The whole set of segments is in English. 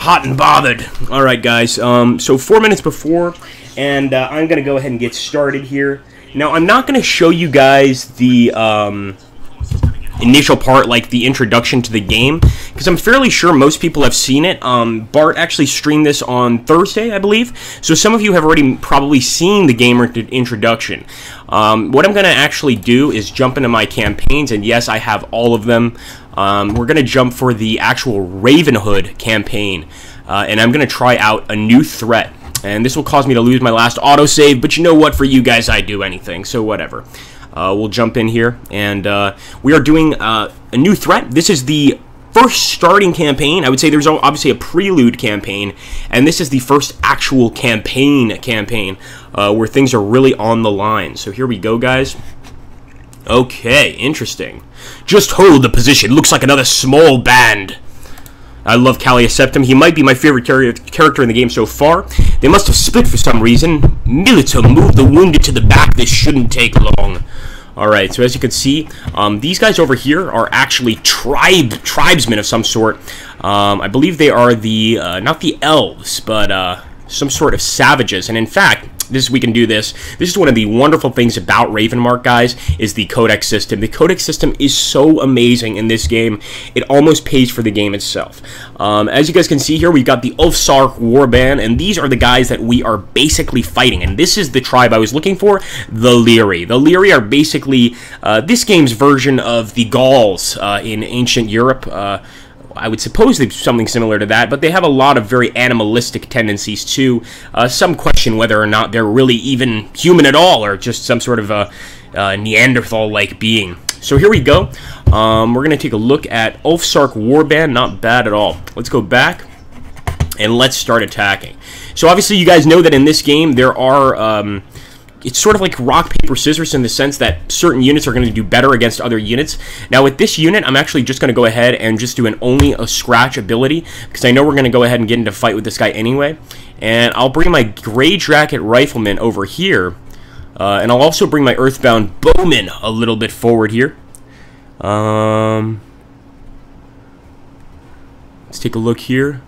Hot and bothered. Alright, guys. So 4 minutes before, and I'm going to go ahead and get started here. Now, I'm not going to show you guys the initial part, like the introduction to the game, because I'm fairly sure most people have seen it. Bart actually streamed this on Thursday, I believe, so some of you have already probably seen the game introduction. What I'm going to actually do is jump into my campaigns, and yes, I have all of them. We're going to jump for the actual Ravenhood campaign, and I'm going to try out a new threat. And this will cause me to lose my last autosave, but you know what? For you guys, I'd do anything, so whatever. We'll jump in here, and we are doing a new threat. This is the first starting campaign. I would say there's obviously a prelude campaign, and this is the first actual campaign where things are really on the line. So here we go, guys. Okay, interesting. Just hold the position. Looks like another small band. I love Callius Septim. He might be my favorite character in the game so far. They must have split for some reason. Militum, move the wounded to the back. This shouldn't take long. Alright, so as you can see, these guys over here are actually tribesmen of some sort. I believe they are the, not the elves, but some sort of savages. And in fact, we can do this. This is one of the wonderful things about Ravenmark, guys, is the Codex system. The Codex system is so amazing in this game, it almost pays for the game itself. As you guys can see here, we've got the Ulfsark Warband, and these are the guys that we are basically fighting. And this is the tribe I was looking for, the Lyri. The Lyri are basically this game's version of the Gauls in ancient Europe. I would suppose they're something similar to that, but they have a lot of very animalistic tendencies too. Some question whether or not they're really even human at all, or just some sort of a Neanderthal-like being. So here we go. We're going to take a look at Ulfsark Warband. Not bad at all. Let's go back, and let's start attacking. So obviously you guys know that in this game there are... it's sort of like rock, paper, scissors in the sense that certain units are going to do better against other units. Now with this unit, I'm actually just going to go ahead and just do an only a scratch ability, because I know we're going to go ahead and get into a fight with this guy anyway. And I'll bring my Grey Jacket Rifleman over here, and I'll also bring my Earthbound Bowman a little bit forward here. Let's take a look here.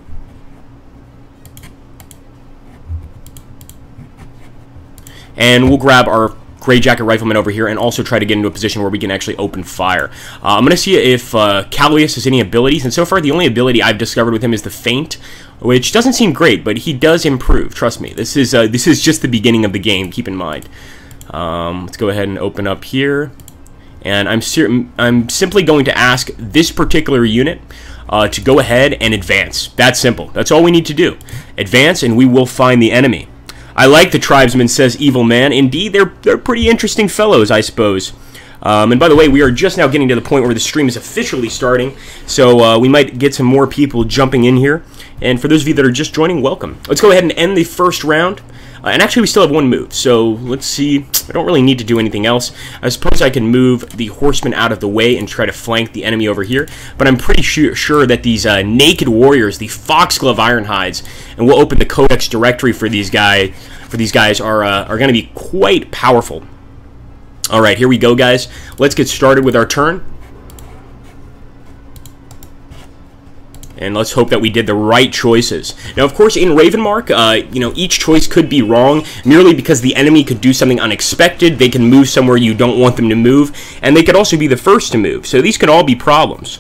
And we'll grab our Grey Jacket Rifleman over here and also try to get into a position where we can actually open fire. I'm going to see if Callius has any abilities, and so far the only ability I've discovered with him is the Feint, which doesn't seem great, but he does improve, trust me. This is just the beginning of the game, keep in mind. Let's go ahead and open up here. And I'm simply going to ask this particular unit to go ahead and advance. That's simple. That's all we need to do. Advance, and we will find the enemy. I like the tribesman, says Evil Man. Indeed, they're pretty interesting fellows, I suppose. And by the way, we are just now getting to the point where the stream is officially starting, so we might get some more people jumping in here. And for those of you that are just joining, welcome. Let's go ahead and end the first round. And actually, we still have one move, so let's see. I don't really need to do anything else. I suppose I can move the horsemen out of the way and try to flank the enemy over here, but I'm pretty sure that these naked warriors, the Foxglove Ironhides, and we'll open the Codex directory for these guys are going to be quite powerful. All right, here we go, guys. Let's get started with our turn. And let's hope that we did the right choices. Now, of course, in Ravenmark, you know, each choice could be wrong merely because the enemy could do something unexpected. They can move somewhere you don't want them to move, and they could also be the first to move. So these could all be problems.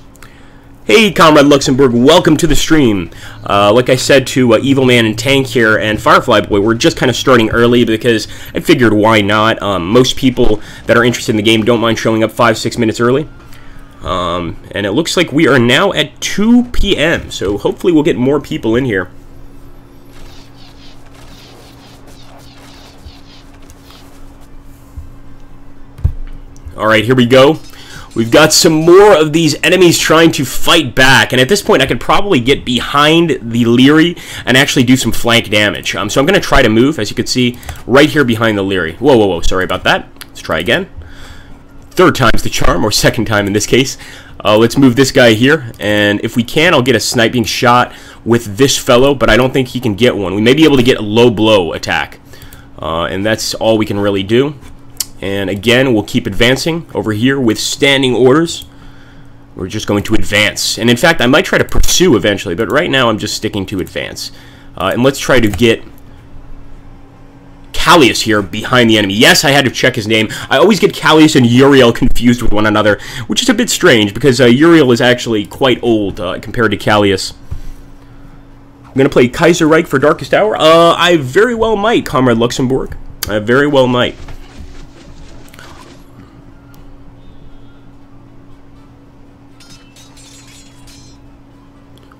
Hey, Comrade Luxembourg, welcome to the stream. Like I said to Evil Man and Tank here and Firefly Boy, we're just kind of starting early because I figured why not. Most people that are interested in the game don't mind showing up 5-6 minutes early. And it looks like we are now at 2 p.m., so hopefully we'll get more people in here. Alright, here we go. We've got some more of these enemies trying to fight back, and at this point I could probably get behind the Lyri and actually do some flank damage. So I'm going to try to move, as you can see, right here behind the Lyri. Whoa, whoa, whoa, sorry about that. Let's try again. Third time's the charm, or second time in this case. Let's move this guy here, and if we can, I'll get a sniping shot with this fellow, but I don't think he can get one. We may be able to get a low blow attack, and that's all we can really do. And again, we'll keep advancing over here with standing orders. we're just going to advance. And in fact, I might try to pursue eventually, but right now I'm just sticking to advance. And let's try to get Callius here behind the enemy. Yes, I had to check his name. I always get Callius and Uriel confused with one another, which is a bit strange because Uriel is actually quite old compared to Callius. I'm going to play Kaiser Reich for Darkest Hour. I very well might, Comrade Luxembourg. I very well might.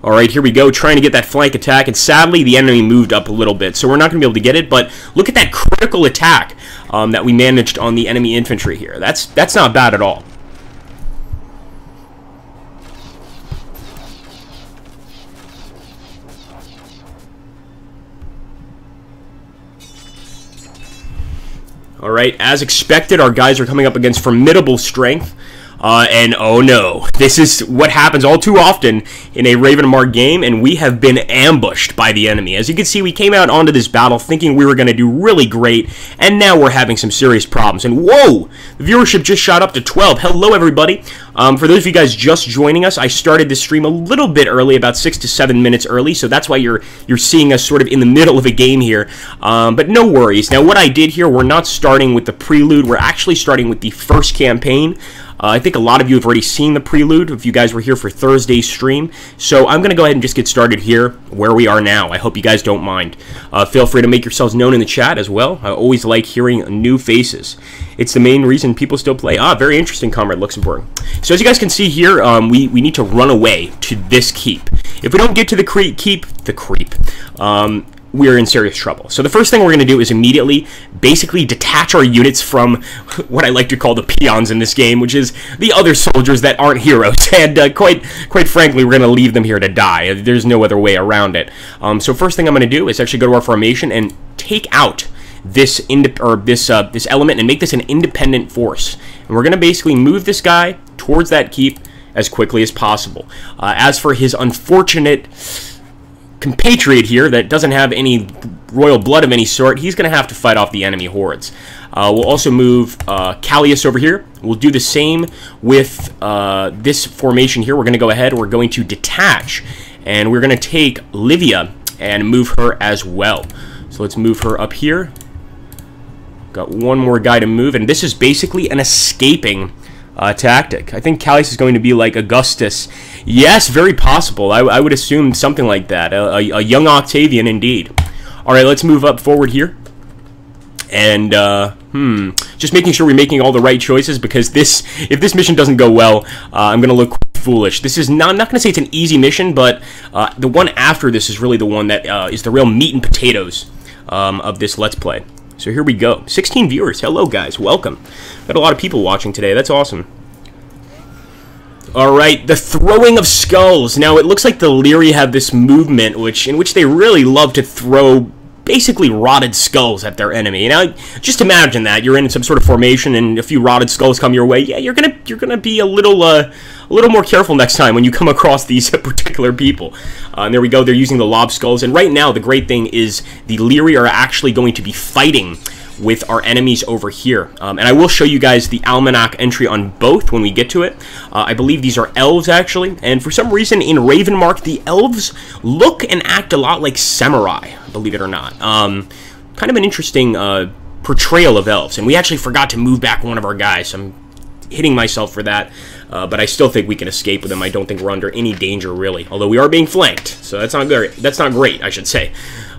Alright, here we go, trying to get that flank attack, and sadly the enemy moved up a little bit, so we're not going to be able to get it, but look at that critical attack that we managed on the enemy infantry here. That's not bad at all. Alright, as expected, our guys are coming up against formidable strength. And oh no, this is what happens all too often in a Ravenmark game, and we have been ambushed by the enemy. As you can see, we came out onto this battle thinking we were going to do really great, and now we're having some serious problems. And whoa, the viewership just shot up to 12. Hello, everybody. For those of you guys just joining us, I started this stream a little bit early, about 6 to 7 minutes early, so that's why you're seeing us sort of in the middle of a game here. But no worries. Now, what I did here, we're not starting with the prelude. We're actually starting with the first campaign. I think a lot of you have already seen the prelude if you guys were here for Thursday's stream. So I'm going to go ahead and just get started here where we are now. I hope you guys don't mind. Feel free to make yourselves known in the chat as well. I always like hearing new faces. It's the main reason people still play. Very interesting, Comrade Luxembourg. So as you guys can see here, we need to run away to this keep. If we don't get to the keep, we're in serious trouble. So the first thing we're going to do is immediately basically detach our units from what I like to call the peons in this game, which is the other soldiers that aren't heroes. And quite frankly, we're going to leave them here to die. There's no other way around it. So first thing I'm going to do is actually go to our formation and take out this element and make this an independent force. And we're going to basically move this guy towards that keep as quickly as possible. As for his unfortunate compatriot here that doesn't have any royal blood of any sort, he's going to have to fight off the enemy hordes. We'll also move Callius over here. We'll do the same with this formation here. We're going to go ahead, we're going to detach, and we're going to take Livia and move her as well. So let's move her up here. Got one more guy to move, and this is basically an escaping tactic. I think Callius is going to be like Augustus. Yes, very possible. I would assume something like that. A young Octavian indeed. Alright, let's move up forward here. And, just making sure we're making all the right choices, because if this mission doesn't go well, I'm going to look foolish. This is not, I'm not going to say it's an easy mission, but the one after this is really the one that is the real meat and potatoes of this Let's Play. So here we go. 16 viewers. Hello, guys. Welcome. Got a lot of people watching today. That's awesome. Alright, the throwing of skulls. Now, it looks like the Lyri have this movement in which they really love to throw basically rotted skulls at their enemy. Now, just imagine that. You're in some sort of formation and a few rotted skulls come your way. Yeah, you're gonna be a little more careful next time when you come across these particular people. And there we go. They're using the lob skulls. And right now, the great thing is the Lyri are actually going to be fighting with our enemies over here. And I will show you guys the almanac entry on both when we get to it. I believe these are elves, actually. And for some reason, in Ravenmark, the elves look and act a lot like samurai, believe it or not. Kind of an interesting portrayal of elves. And we actually forgot to move back one of our guys. I'm hitting myself for that. But I still think we can escape with them. I don't think we're under any danger, really. Although we are being flanked. So that's not great. That's not great, I should say.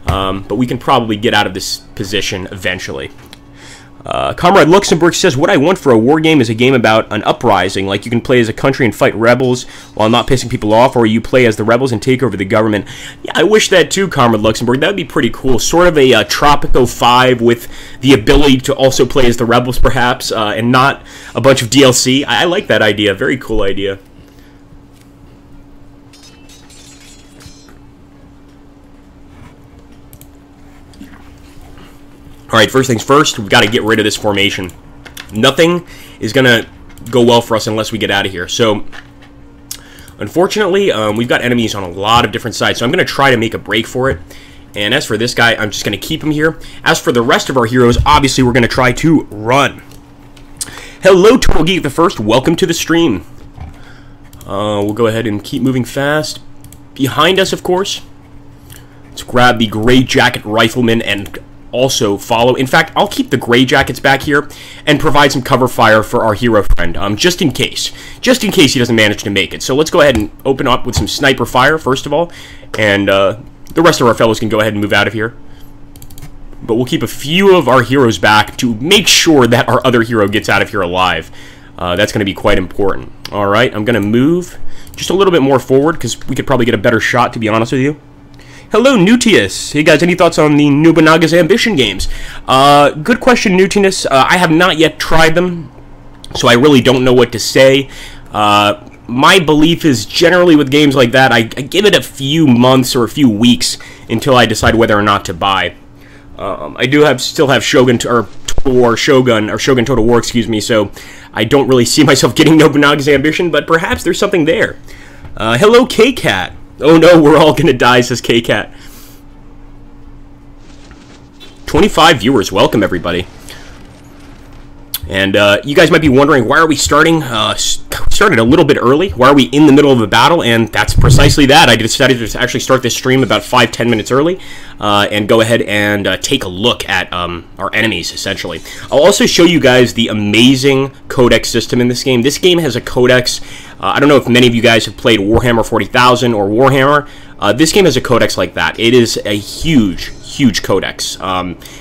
But we can probably get out of this position eventually. Comrade Luxembourg says, what I want for a war game is a game about an uprising, like you can play as a country and fight rebels while not pissing people off, or you play as the rebels and take over the government. Yeah, I wish that too, Comrade Luxembourg. That would be pretty cool. Sort of a Tropico 5 with the ability to also play as the rebels, perhaps, and not a bunch of DLC. I like that idea. Very cool idea. Alright, first things first, we've got to get rid of this formation. Nothing is going to go well for us unless we get out of here. So, unfortunately, we've got enemies on a lot of different sides, so I'm going to try to make a break for it. And as for this guy, I'm just going to keep him here. As for the rest of our heroes, obviously we're going to try to run. Hello, Turtle Geek the First. Welcome to the stream. We'll go ahead and keep moving fast. Behind us, of course, let's grab the Gray Jacket Rifleman and also follow. In fact, I'll keep the Gray Jackets back here and provide some cover fire for our hero friend, just in case. Just in case he doesn't manage to make it. So let's go ahead and open up with some sniper fire, first of all, and the rest of our fellows can go ahead and move out of here. But we'll keep a few of our heroes back to make sure that our other hero gets out of here alive. That's going to be quite important. Alright, I'm going to move just a little bit more forward because we could probably get a better shot, to be honest with you. Hello, Nutius. Hey guys, any thoughts on the Nobunaga's Ambition games? Good question, Nutius. I have not yet tried them, so I really don't know what to say. My belief is generally with games like that, I give it a few months or a few weeks until I decide whether or not to buy. I do still have Shogun Total War, excuse me, so I don't really see myself getting Nobunaga's Ambition, but perhaps there's something there. Hello, K-Cat. Oh no, we're all gonna die, says K-Cat. 25 viewers, welcome everybody. And you guys might be wondering, why are we starting? Started a little bit early. Why are we in the middle of a battle? And that's precisely that. I decided to actually start this stream about 5-10 minutes early and go ahead and take a look at our enemies, essentially. I'll also show you guys the amazing Codex system in this game. This game has a Codex. I don't know if many of you guys have played Warhammer 40,000 or Warhammer. This game has a Codex like that. It is a huge Codex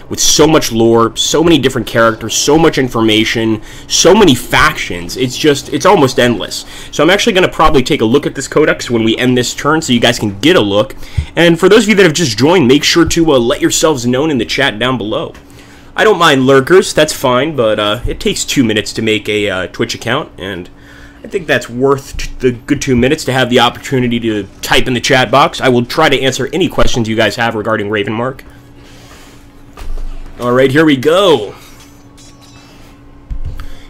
with so much lore, so many different characters, so much information, so many factions. It's almost endless. So I'm actually going to probably take a look at this Codex when we end this turn so you guys can get a look. And for those of you that have just joined, make sure to let yourselves known in the chat down below. I don't mind lurkers, that's fine, but it takes 2 minutes to make a Twitch account, and I think that's worth the good 2 minutes to have the opportunity to type in the chat box. I will try to answer any questions you guys have regarding Ravenmark. Alright, here we go.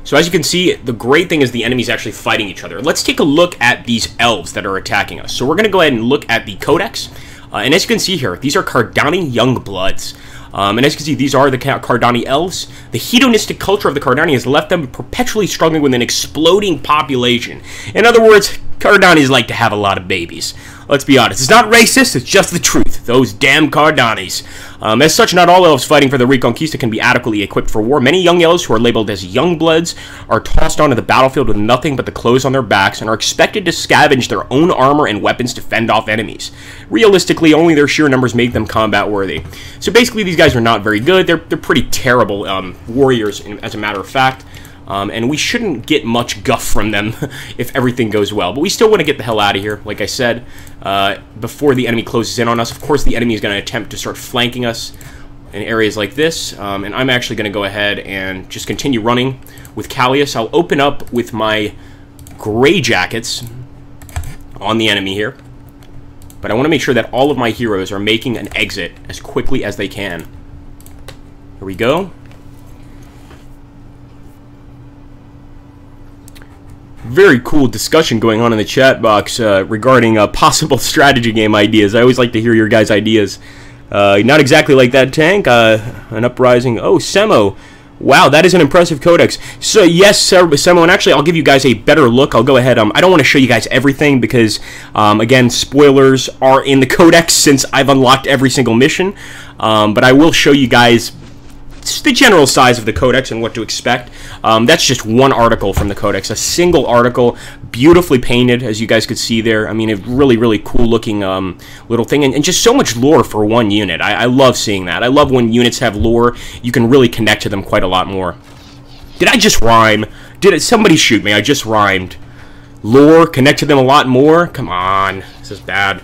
So as you can see, the great thing is the enemies actually fighting each other. Let's take a look at these elves that are attacking us. So we're going to go ahead and look at the Codex. And as you can see here, these are Cardani Youngbloods. And as you can see, these are the Cardani elves. The hedonistic culture of the Cardani has left them perpetually struggling with an exploding population. In other words, Cardanis like to have a lot of babies. Let's be honest, it's not racist, it's just the truth. Those damn Cardanis. As such, not all elves fighting for the Reconquista can be adequately equipped for war. Many young elves who are labeled as Youngbloods are tossed onto the battlefield with nothing but the clothes on their backs and are expected to scavenge their own armor and weapons to fend off enemies. Realistically, only their sheer numbers make them combat worthy. So basically, these guys are not very good. They're pretty terrible warriors, as a matter of fact. And we shouldn't get much guff from them if everything goes well. But we still want to get the hell out of here, like I said, before the enemy closes in on us. Of course, the enemy is going to attempt to start flanking us in areas like this. And I'm actually going to go ahead and just continue running with Callius. I'll open up with my Gray Jackets on the enemy here. But I want to make sure that all of my heroes are making an exit as quickly as they can. Here we go. Very cool discussion going on in the chat box regarding possible strategy game ideas. I always like to hear your guys' ideas. Not exactly like that tank. An uprising. Oh, Semo. Wow, that is an impressive Codex. So, yes, Semo, and actually, I'll give you guys a better look. I'll go ahead. I don't want to show you guys everything because, again, spoilers are in the Codex since I've unlocked every single mission. But I will show you guys the general size of the Codex and what to expect. That's just one article from the Codex, a single article, beautifully painted, as you guys could see there. I mean, a really cool looking little thing, and just so much lore for one unit. I love seeing that. I love when units have lore. You can really connect to them quite a lot more. Did I just rhyme? Somebody shoot me? I just rhymed. Lore, connect to them a lot more? Come on, this is bad.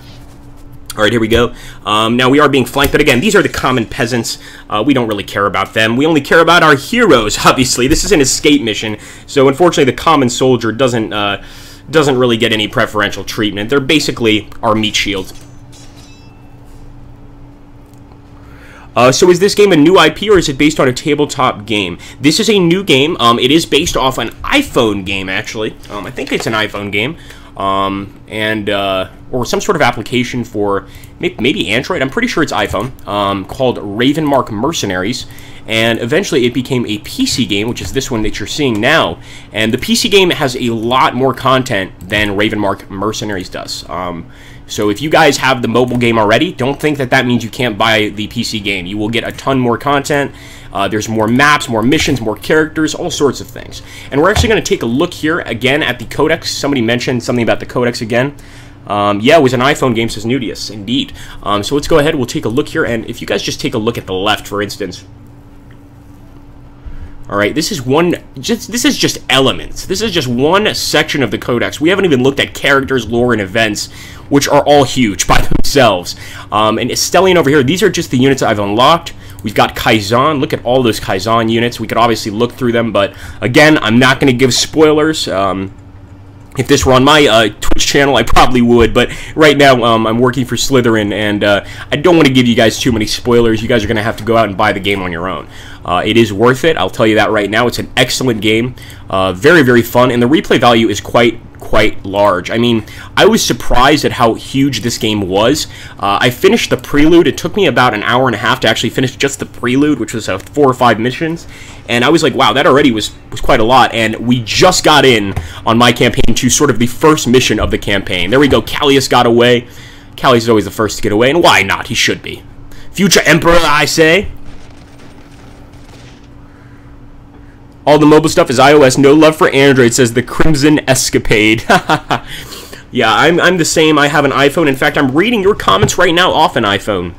Alright, here we go. Now we are being flanked, but again, these are the common peasants. We don't really care about them. We only care about our heroes, obviously. This is an escape mission, so unfortunately the common soldier doesn't really get any preferential treatment. They're basically our meat shield. So is this game a new IP, or is it based on a tabletop game? This is a new game. It is based off an iPhone game, actually. I think it's an iPhone game. Or some sort of application for maybe Android. I'm pretty sure it's iPhone, called Ravenmark Mercenaries. and eventually it became a PC game, which is this one that you're seeing now. And the PC game has a lot more content than Ravenmark Mercenaries does. So if you guys have the mobile game already, don't think that that means you can't buy the PC game. You will get a ton more content. There's more maps, more missions, more characters, all sorts of things. And we're actually going to take a look here again at the Codex. Somebody mentioned something about the Codex again. Yeah, it was an iPhone game, says Nudius. Indeed. So let's go ahead. We'll take a look here. And if you guys just take a look at the left, for instance. All right, this is just elements. This is just one section of the Codex. We haven't even looked at characters, lore, and events, which are all huge by themselves. And Estellion over here, these are just the units I've unlocked. We've got Kaizen. Look at all those Kaizen units. We could obviously look through them, but again, I'm not going to give spoilers. If this were on my Twitch channel, I probably would, but right now I'm working for Slytherin, and I don't want to give you guys too many spoilers. You guys are going to have to go out and buy the game on your own. It is worth it, I'll tell you that right now. It's an excellent game, very, very fun, and the replay value is quite large. I mean, I was surprised at how huge this game was. I finished the prelude. It took me about an hour and a half to actually finish just the prelude, which was 4 or 5 missions, and I was like, wow, that already was quite a lot. And we just got in on my campaign to sort of the first mission of the campaign. There we go. Callius got away. Callius is always the first to get away, and why not? He should be. Future Emperor, I say. All the mobile stuff is iOS, no love for Android, says the Crimson Escapade. Yeah, I'm the same. I have an iPhone. In fact, I'm reading your comments right now off an iPhone.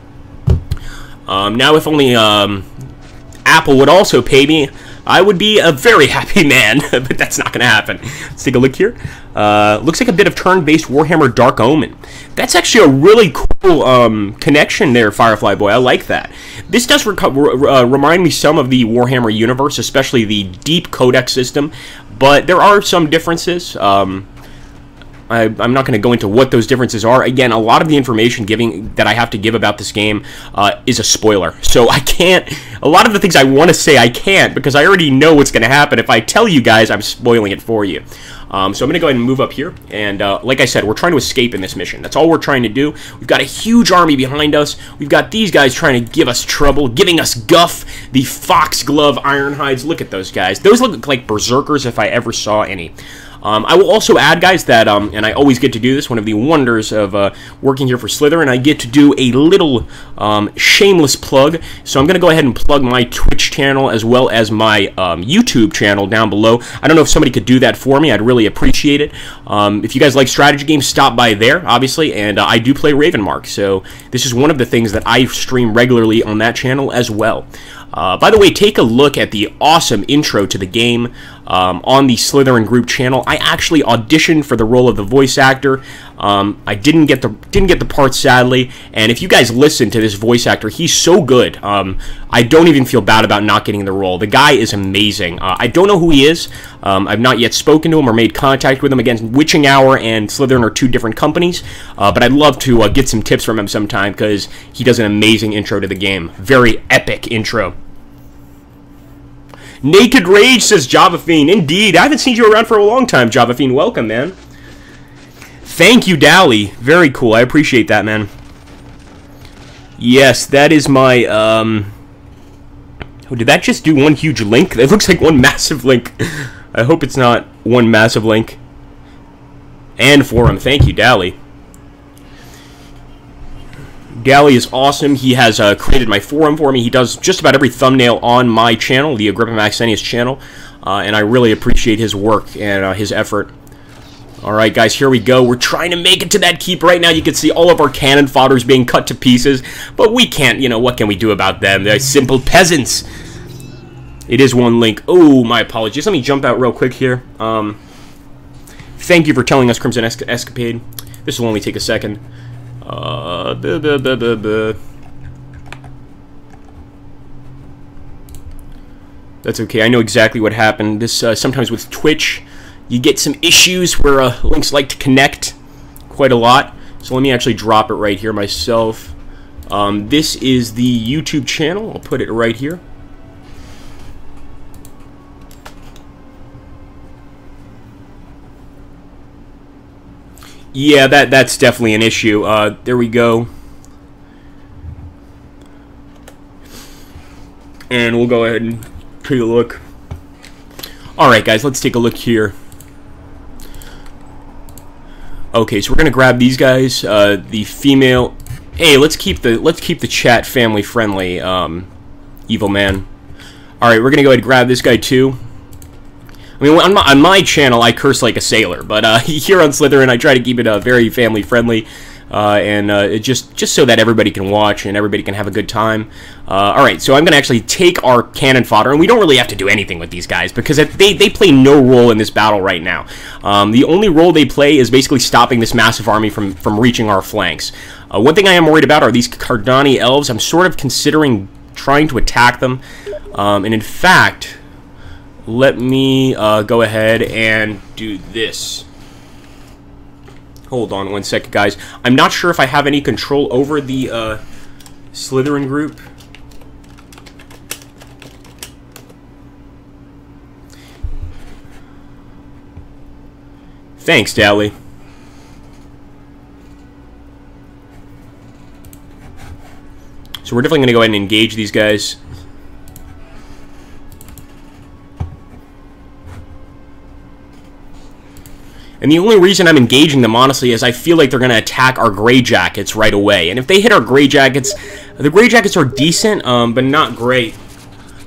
Now, if only Apple would also pay me, I would be a very happy man, but that's not going to happen. Let's take a look here. Looks like a bit of turn-based Warhammer Dark Omen. That's actually a really cool connection there, Firefly Boy. I like that. This does remind me some of the Warhammer universe, especially the deep Codex system, but there are some differences. I'm not going to go into what those differences are. Again, a lot of the information that I have to give about this game is a spoiler. So I can't, a lot of the things I want to say I can't, because I already know what's going to happen. If I tell you guys, I'm spoiling it for you. So I'm going to go ahead and move up here. And like I said, we're trying to escape in this mission. That's all we're trying to do. We've got a huge army behind us. We've got these guys trying to give us trouble, giving us guff. The Foxglove Ironhides. Look at those guys. Those look like berserkers if I ever saw any. I will also add, guys, that, and I always get to do this, one of the wonders of working here for Slytherin, I get to do a little shameless plug. So I'm going to go ahead and plug my Twitch channel as well as my YouTube channel down below. I don't know if somebody could do that for me. I'd really appreciate it. If you guys like strategy games, stop by there, obviously, and I do play Ravenmark. So this is one of the things that I stream regularly on that channel as well. By the way, take a look at the awesome intro to the game on the Slytherin group channel. I actually auditioned for the role of the voice actor. I didn't get the part, sadly. And if you guys listen to this voice actor, he's so good. I don't even feel bad about not getting the role. The guy is amazing. I don't know who he is. I've not yet spoken to him or made contact with him. Again, Witching Hour and Slytherin are two different companies. But I'd love to get some tips from him sometime, because he does an amazing intro to the game. Very epic intro. Naked Rage, says Java Fiend. Indeed, I haven't seen you around for a long time, Java Fiend. Welcome, man. Thank you, Dally. Very cool. I appreciate that, man. Yes, that is my, Oh, did that just do one huge link? It looks like one massive link. I hope it's not one massive link. And forum. Thank you, Dally. Dally is awesome. He has created my forum for me. He does just about every thumbnail on my channel, the Agrippa Maxentius channel, and I really appreciate his work and his effort. Alright, guys, here we go. We're trying to make it to that keep. Right now, you can see all of our cannon fodders being cut to pieces, but we can't, you know, what can we do about them? They're simple peasants. It is one link. Oh, my apologies. Let me jump out real quick here. Thank you for telling us, Crimson Escapade. This will only take a second. That's okay. I know exactly what happened. This sometimes with Twitch, you get some issues where links like to connect quite a lot. So let me actually drop it right here myself. This is the YouTube channel. I'll put it right here. Yeah, that's definitely an issue. There we go. And we'll go ahead and take a look. Alright, guys, let's take a look here. Okay, so we're gonna grab these guys. The female. Hey, let's keep the chat family friendly. Evil man. All right, we're gonna go ahead and grab this guy too. I mean, on my channel, I curse like a sailor, but here on Slytherin, I try to keep it very family friendly, and just so that everybody can watch and everybody can have a good time. All right, so I'm gonna actually take our cannon fodder, and we don't really have to do anything with these guys because they play no role in this battle right now. The only role they play is basically stopping this massive army from reaching our flanks. One thing I am worried about are these Cardani elves. I'm sort of considering trying to attack them, and in fact, let me go ahead and do this. Hold on one second, guys. I'm not sure if I have any control over the Slytherin group. Thanks, Dally. So we're definitely going to go ahead and engage these guys. And the only reason I'm engaging them, honestly, is I feel like they're going to attack our Grey Jackets right away. And if they hit our Grey Jackets, the Grey Jackets are decent, but not great.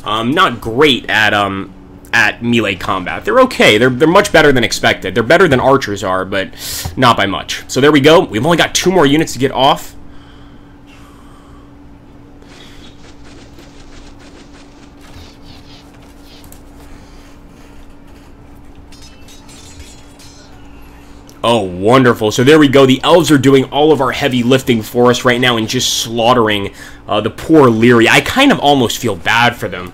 Not great at melee combat. They're okay. They're much better than expected. They're better than archers are, but not by much. So there we go. We've only got 2 more units to get off. Oh, wonderful. So there we go. The elves are doing all of our heavy lifting for us right now and just slaughtering the poor Leary. I kind of almost feel bad for them.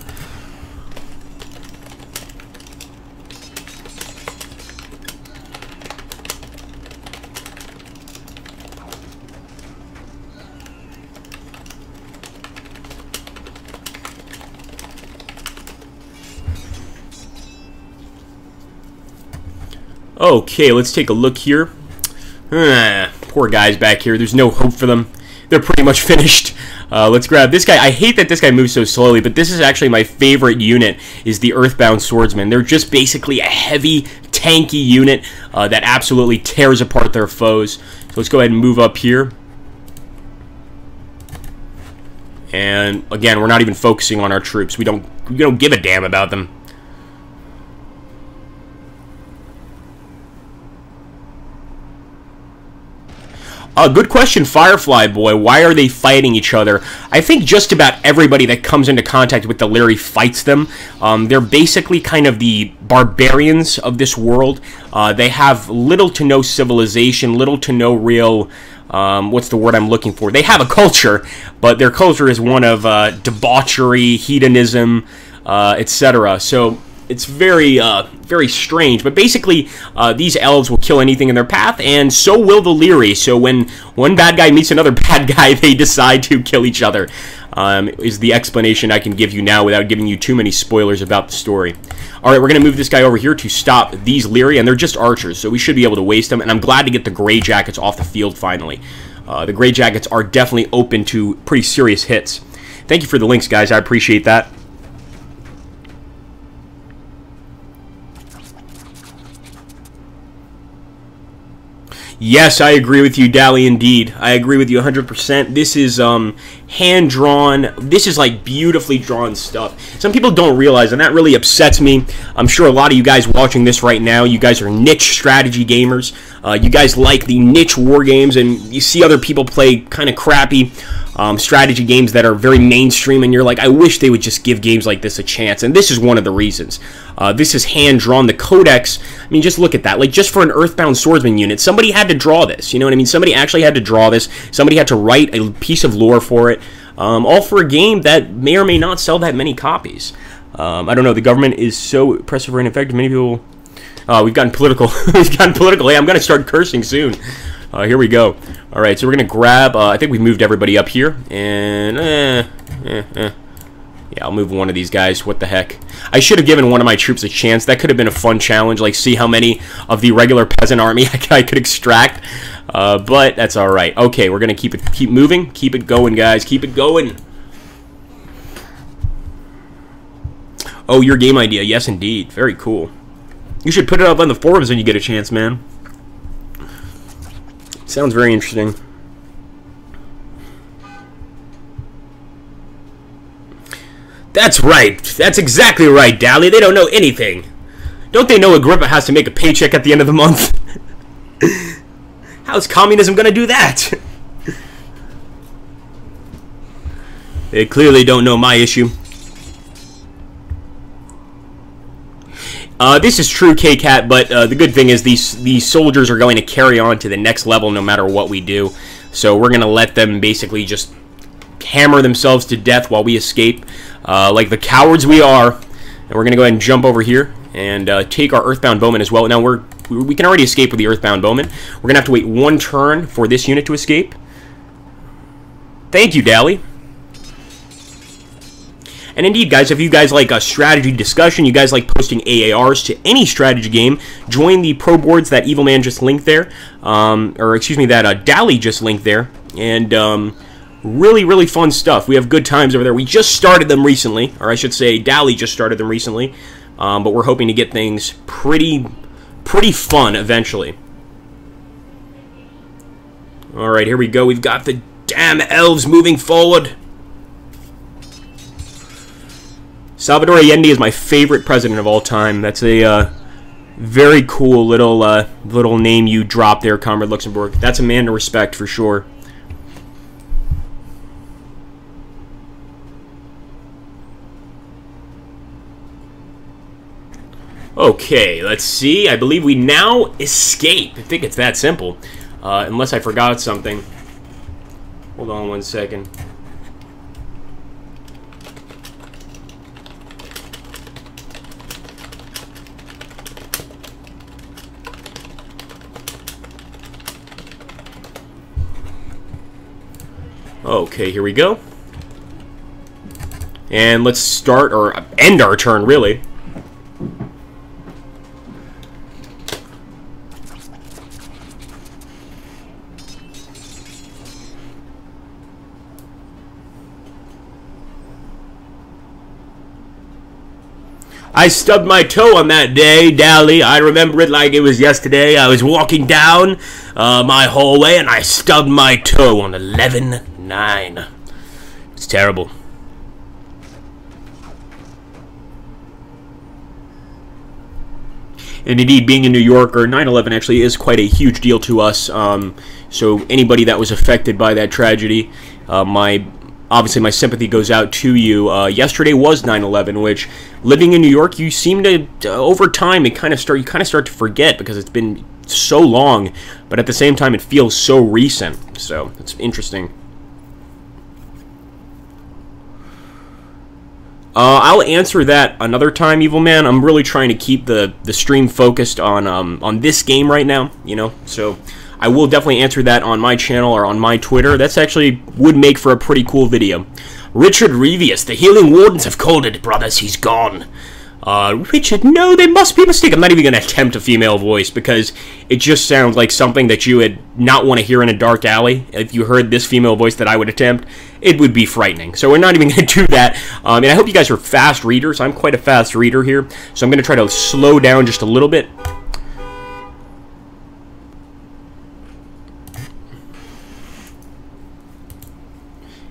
Okay, let's take a look here. Poor guys back here. There's no hope for them. They're pretty much finished. Let's grab this guy. I hate that this guy moves so slowly, but this is actually my favorite unit, is the Earthbound Swordsman. They're just basically a heavy, tanky unit that absolutely tears apart their foes. So let's go ahead and move up here. And again, we're not even focusing on our troops. We don't give a damn about them. Good question, Firefly Boy. Why are they fighting each other? I think just about everybody that comes into contact with the Leary fights them. They're basically kind of the barbarians of this world. They have little to no civilization, little to no real... what's the word I'm looking for? They have a culture, but their culture is one of debauchery, hedonism, etc. So it's very, very strange. But basically, these elves will kill anything in their path, and so will the Leary. So when one bad guy meets another bad guy, they decide to kill each other. Is the explanation I can give you now without giving you too many spoilers about the story. Alright, we're going to move this guy over here to stop these Leary, and they're just archers, so we should be able to waste them, and I'm glad to get the Grey Jackets off the field finally. The Grey Jackets are definitely open to pretty serious hits. Thank you for the links, guys. I appreciate that. Yes, I agree with you, Dally, indeed. I agree with you 100%. This is hand-drawn. This is like beautifully drawn stuff. Some people don't realize, and that really upsets me. I'm sure a lot of you guys watching this right now, you guys are niche strategy gamers. You guys like the niche war games, and you see other people play kind of crappy strategy games that are very mainstream, and you're like, I wish they would just give games like this a chance, and this is one of the reasons. This is hand-drawn. The Codex, I mean, just look at that. Like, just for an Earthbound Swordsman unit, somebody had to draw this, you know what I mean? Somebody actually had to draw this. Somebody had to write a piece of lore for it, all for a game that may or may not sell that many copies. I don't know. The government is so oppressive and ineffective. Many people... we've gotten political. We've gotten political. Hey, I'm going to start cursing soon. Here we go. All right, so we're going to grab... I think we moved everybody up here. And... Yeah, I'll move one of these guys. What the heck? I should have given one of my troops a chance. That could have been a fun challenge. Like, see how many of the regular peasant army I could extract. But that's all right. Okay, we're going to keep moving. Keep it going, guys. Keep it going. Oh, your game idea. Yes, indeed. Very cool. You should put it up on the forums when you get a chance, man. Sounds very interesting. That's right. That's exactly right, Dally. They don't know anything. Don't they know Agrippa has to make a paycheck at the end of the month? How's communism going to do that? They clearly don't know my issue. This is true, K-Cat, but the good thing is these soldiers are going to carry on to the next level no matter what we do. So we're going to let them basically just hammer themselves to death while we escape, like the cowards we are. And we're going to go ahead and jump over here and take our Earthbound Bowman as well. Now we can already escape with the Earthbound Bowman. We're going to have to wait one turn for this unit to escape. Thank you, Dally. And indeed, guys, if you guys like a strategy discussion, you guys like posting AARs to any strategy game, join the pro boards that Evilman just linked there, or excuse me, that Dally just linked there, and really, really fun stuff. We have good times over there. We just started them recently, or I should say Dally just started them recently, but we're hoping to get things pretty fun eventually. All right, here we go. We've got the damn elves moving forward. Salvador Allende is my favorite president of all time. That's a very cool little name you dropped there, Comrade Luxembourg. That's a man to respect for sure. Okay, let's see. I believe we now escape. I think it's that simple. Unless I forgot something. Hold on one second. Okay, here we go. And let's start, or end our turn, really. I stubbed my toe on that day, Dally. I remember it like it was yesterday. I was walking down my hallway and I stubbed my toe on 11-9. It's terrible. And indeed, being in New York, or 9/11 actually is quite a huge deal to us. So anybody that was affected by that tragedy, obviously my sympathy goes out to you. Yesterday was 9/11, which, living in New York, you seem to over time you kind of start to forget because it's been so long, but at the same time it feels so recent. So it's interesting. I'll answer that another time, Evil Man. I'm really trying to keep the stream focused on this game right now, you know. So I will definitely answer that on my channel or on my Twitter. That's actually would make for a pretty cool video. Richard Revius, the Healing Wardens have called it, brothers. He's gone. Richard, no, they must be a mistake. I'm not even going to attempt a female voice because it just sounds like something that you would not want to hear in a dark alley. If you heard this female voice that I would attempt, it would be frightening. So we're not even going to do that. And I hope you guys are fast readers. I'm quite a fast reader here. So I'm going to try to slow down just a little bit.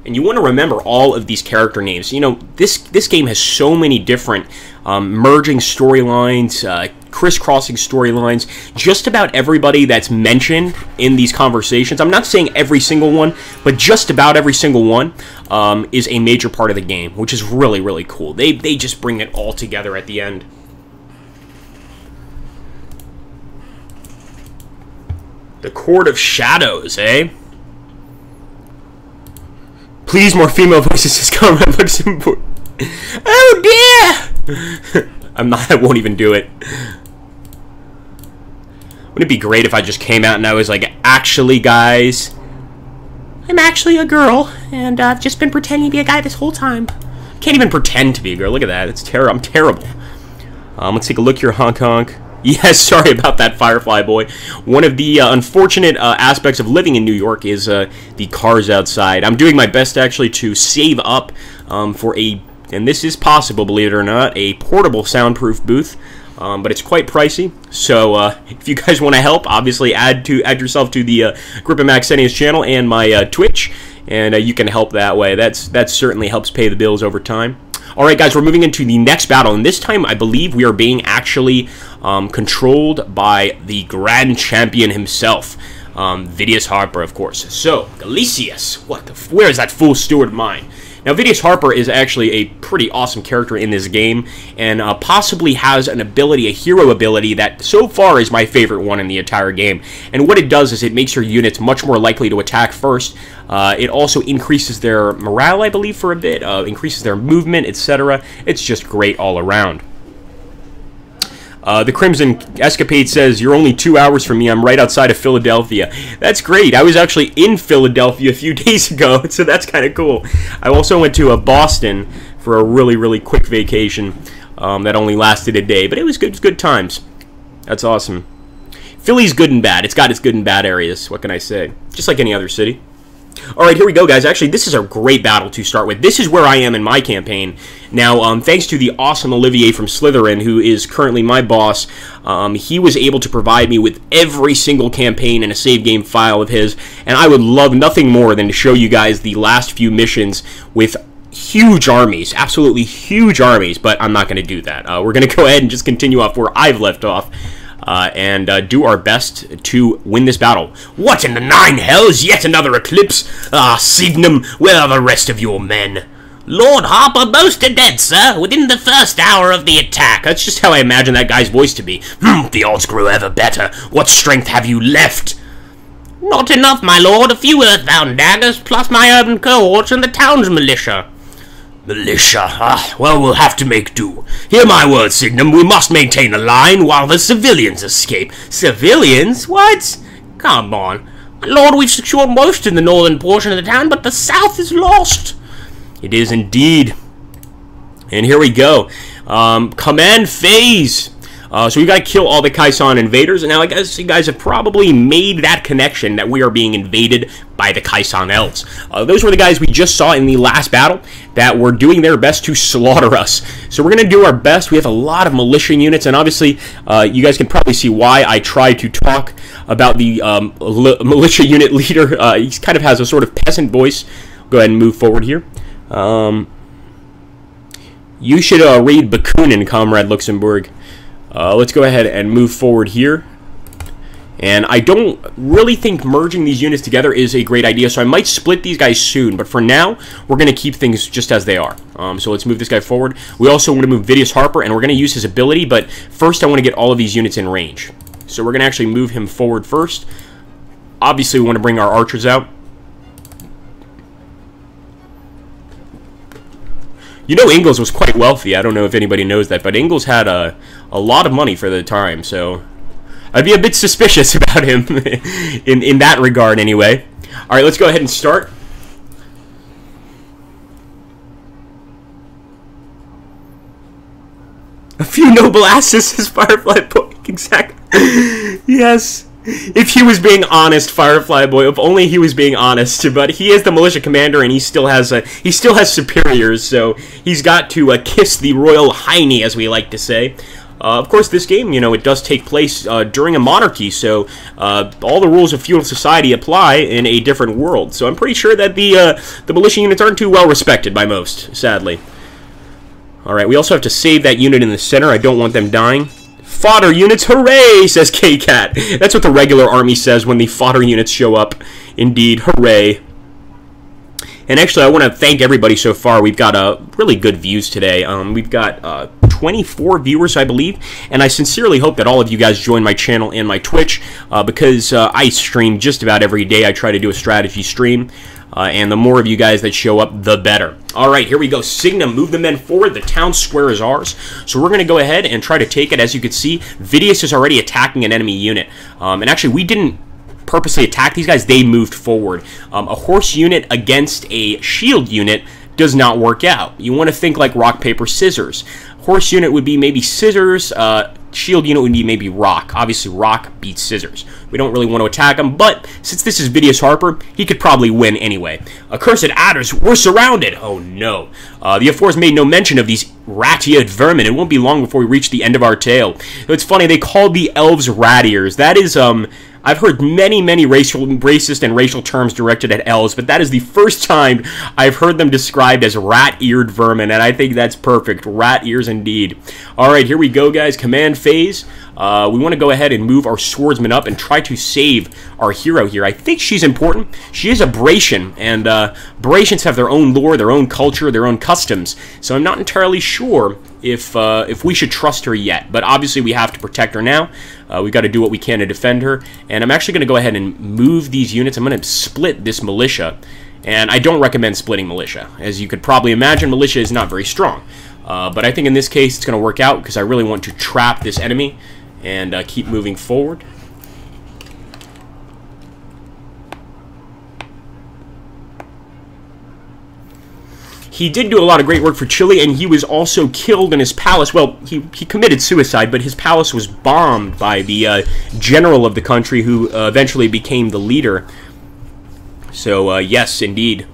And you want to remember all of these character names. You know, this game has so many different merging storylines, crisscrossing storylines. Just about everybody that's mentioned in these conversations, I'm not saying every single one, but just about every single one is a major part of the game, which is really, really cool. They just bring it all together at the end. The Court of Shadows, eh? Please, more female voices just come around. Oh dear! I won't even do it. Wouldn't it be great if I just came out and I was like, actually, guys, I'm actually a girl, and I've just been pretending to be a guy this whole time. Can't even pretend to be a girl. Look at that. It's terrible. I'm terrible. Let's take a look here, honk honk. Yes, sorry about that, Firefly boy. One of the unfortunate aspects of living in New York is the cars outside. I'm doing my best, actually, to save up for a and this is possible, believe it or not, a portable soundproof booth. But it's quite pricey, so if you guys want to help, obviously add yourself to the Agrippa Maxentius channel and my Twitch, and you can help that way. That certainly helps pay the bills over time. All right, guys, we're moving into the next battle, and this time I believe we are being actually controlled by the Grand Champion himself, Vidas Harper, of course. So, Galicius, where is that fool steward of mine? Now, Vidas Harper is actually a pretty awesome character in this game, and possibly has an ability, a hero ability, that so far is my favorite one in the entire game. And what it does is it makes your units much more likely to attack first. It also increases their morale, I believe, for a bit, increases their movement, etc. It's just great all around. The Crimson Escapade says, "You're only 2 hours from me. I'm right outside of Philadelphia." That's great. I was actually in Philadelphia a few days ago, so that's kind of cool. I also went to Boston for a really, really quick vacation that only lasted a day, but it was good. It was good times. That's awesome. Philly's good and bad. It's got its good and bad areas. What can I say? Just like any other city. All right, here we go, guys. Actually, this is a great battle to start with. This is where I am in my campaign. Now, thanks to the awesome Olivier from Slytherin, who is currently my boss, he was able to provide me with every single campaign and a save game file of his, and I would love nothing more than to show you guys the last few missions with huge armies, absolutely huge armies, but I'm not going to do that. We're going to go ahead and just continue off where I've left off. And do our best to win this battle. What in the 9 hells? Yet another eclipse? Ah, Signum, where are the rest of your men? Lord Harper most are dead, sir, within the first hour of the attack. That's just how I imagine that guy's voice to be. The odds grew ever better. What strength have you left? Not enough, my lord. A few earthbound daggers, plus my urban cohorts and the town's militia. Militia, well, we'll have to make do. Hear my word, Signum, we must maintain a line while the civilians escape. Civilians? What? Come on. My lord, we've secured most in the northern portion of the town, but the south is lost. It is indeed. And here we go. Command phase. So we got to kill all the Kaisan invaders, and now I guess you guys have probably made that connection that we are being invaded by the Kaisan elves. Those were the guys we just saw in the last battle that were doing their best to slaughter us. So we're going to do our best. We have a lot of militia units, and obviously you guys can probably see why I try to talk about the militia unit leader. He kind of has a sort of peasant voice. Go ahead and move forward here. You should read Bakunin, Comrade Luxembourg. Let's go ahead and move forward here. And I don't really think merging these units together is a great idea, so I might split these guys soon. But for now, we're going to keep things just as they are. So let's move this guy forward. We also want to move Vidas Harper, and we're going to use his ability, but first I want to get all of these units in range. So we're going to actually move him forward first. Obviously, we want to bring our archers out. You know, Ingalls was quite wealthy. I don't know if anybody knows that, but Ingalls had a lot of money for the time, so I'd be a bit suspicious about him in that regard anyway. All right, let's go ahead and start. A few noble asses, says Firefly Boy. Exactly. Yes. If he was being honest, Firefly Boy, if only he was being honest. But he is the militia commander, and he still has superiors, so he's got to kiss the royal hiney, as we like to say. Of course, this game, you know, it does take place during a monarchy, so all the rules of feudal society apply in a different world. So I'm pretty sure that the militia units aren't too well respected by most, sadly. All right, we also have to save that unit in the center. I don't want them dying. Fodder units, hooray, says K-Cat. That's what the regular army says when the fodder units show up. Indeed, hooray. And actually, I want to thank everybody so far. We've got really good views today. We've got 24 viewers, I believe. And I sincerely hope that all of you guys join my channel and my Twitch because I stream just about every day. I try to do a strategy stream. And the more of you guys that show up, the better. All right, here we go. Signum, move the men forward. The town square is ours. So we're going to go ahead and try to take it. As you can see, Vidas is already attacking an enemy unit. And actually, we didn't purposely attack these guys. They moved forward. A horse unit against a shield unit does not work out. You want to think like rock, paper, scissors. Horse unit would be maybe scissors, shield unit would be maybe rock. Obviously, rock beats scissors. We don't really want to attack him, but since this is Vidas Harper, he could probably win anyway. Accursed adders, we're surrounded! Oh no. The F4s made no mention of these rat-eared vermin. It won't be long before we reach the end of our tale. It's funny, they called the elves rat-ears. That is, I've heard many racist and racial terms directed at elves, but that is the first time I've heard them described as rat-eared vermin, and I think that's perfect. Rat ears indeed. Alright, here we go, guys. Command phase. We want to go ahead and move our swordsman up and try to save our hero here. I think she's important. She is a Bratian, and Bratians have their own lore, their own culture, their own customs, so I'm not entirely sure if we should trust her yet, but obviously we have to protect her now. We've got to do what we can to defend her, and I'm actually going to go ahead and move these units. I'm going to split this militia, and I don't recommend splitting militia. As you could probably imagine, militia is not very strong, but I think in this case it's going to work out because I really want to trap this enemy and keep moving forward. He did do a lot of great work for Chile, and he was also killed in his palace. Well, he committed suicide, but his palace was bombed by the general of the country who eventually became the leader. So, yes, indeed.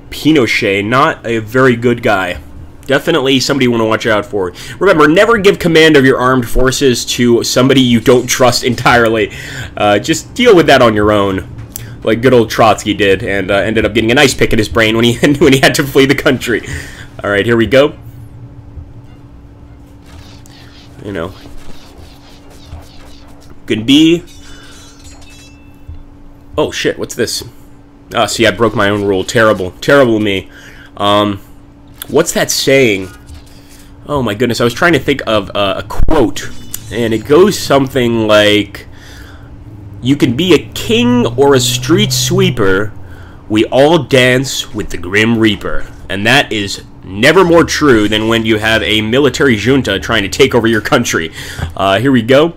Pinochet, not a very good guy. Definitely somebody you want to watch out for. Remember, never give command of your armed forces to somebody you don't trust entirely. Just deal with that on your own, like good old Trotsky did, and ended up getting an ice pick in his brain when he had to flee the country. All right, here we go. You know, could be. Oh shit! What's this? Oh, see, I broke my own rule. Terrible, terrible me. What's that saying? Oh my goodness! I was trying to think of a quote, and it goes something like, "You can be a king or a street sweeper. We all dance with the Grim Reaper." And that is never more true than when you have a military junta trying to take over your country. Here we go.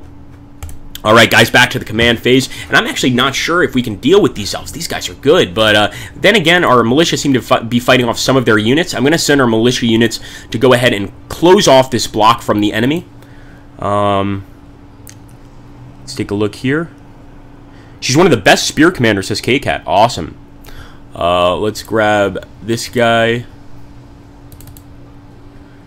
Alright, guys, back to the command phase. And I'm actually not sure if we can deal with these elves. These guys are good, but then again, our militia seem to be fighting off some of their units. I'm going to send our militia units to go ahead and close off this block from the enemy. Let's take a look here. She's one of the best spear commanders, says K-Cat. Awesome. Let's grab this guy.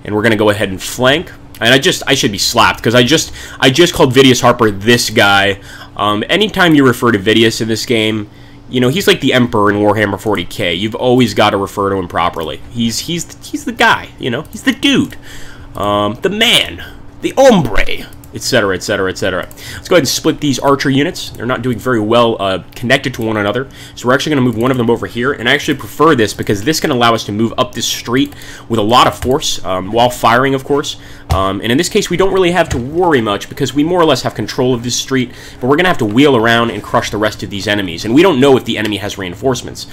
And we're going to go ahead and flank. And I should be slapped, because I just called Vidas Harper this guy. Anytime you refer to Vidas in this game, you know, he's like the Emperor in Warhammer 40k. You've always got to refer to him properly. He's the guy, you know? He's the dude. The man. The hombre. Etc., etc., etc. Let's go ahead and split these archer units. They're not doing very well connected to one another. So we're actually going to move one of them over here. And I actually prefer this because this can allow us to move up this street with a lot of force, while firing, of course. And in this case, we don't really have to worry much because we more or less have control of this street. But we're going to have to wheel around and crush the rest of these enemies. And we don't know if the enemy has reinforcements.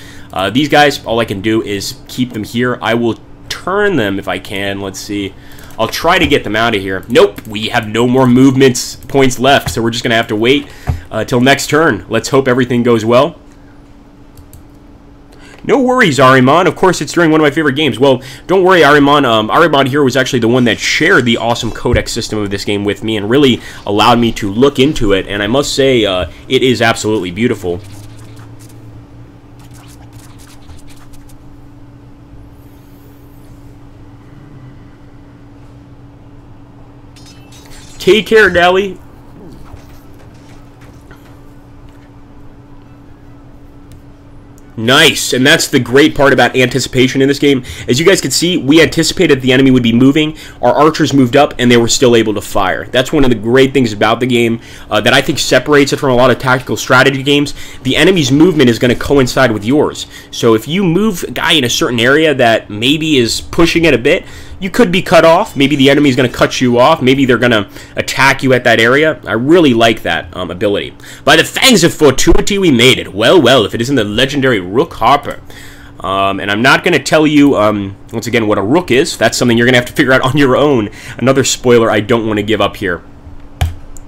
These guys, all I can do is keep them here. I will turn them if I can. Let's see. I'll try to get them out of here. Nope, we have no more movement points left, so we're just going to have to wait till next turn. Let's hope everything goes well. No worries, Ahriman. Of course, it's during one of my favorite games. Well, don't worry, Ahriman. Ahriman here was actually the one that shared the awesome Codex system of this game with me and really allowed me to look into it, and I must say, it is absolutely beautiful. Take care, Dally. Nice, and that's the great part about anticipation in this game. As you guys can see, we anticipated the enemy would be moving, our archers moved up, and they were still able to fire. That's one of the great things about the game that I think separates it from a lot of tactical strategy games. The enemy's movement is going to coincide with yours. So if you move a guy in a certain area that maybe is pushing it a bit, you could be cut off. Maybe the enemy is going to cut you off. Maybe they're going to attack you at that area. I really like that ability. By the fangs of fortuity, we made it. Well, well, if it isn't the legendary Rook Harper. And I'm not going to tell you, once again, what a rook is. That's something you're going to have to figure out on your own. Another spoiler I don't want to give up here.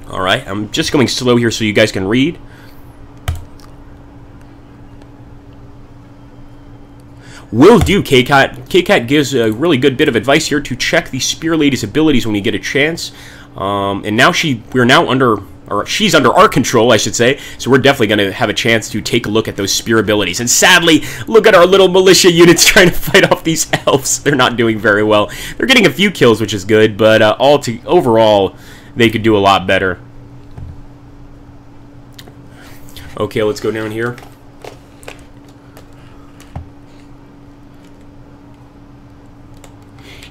Alright, I'm just going slow here so you guys can read. Will do, K-Cat. K-Cat gives a really good bit of advice here to check the Spear Lady's abilities when you get a chance. And now we're now under, or she's under our control, I should say. So we're definitely going to have a chance to take a look at those spear abilities. And sadly, look at our little militia units trying to fight off these elves. They're not doing very well. They're getting a few kills, which is good, but overall, they could do a lot better. Okay, let's go down here.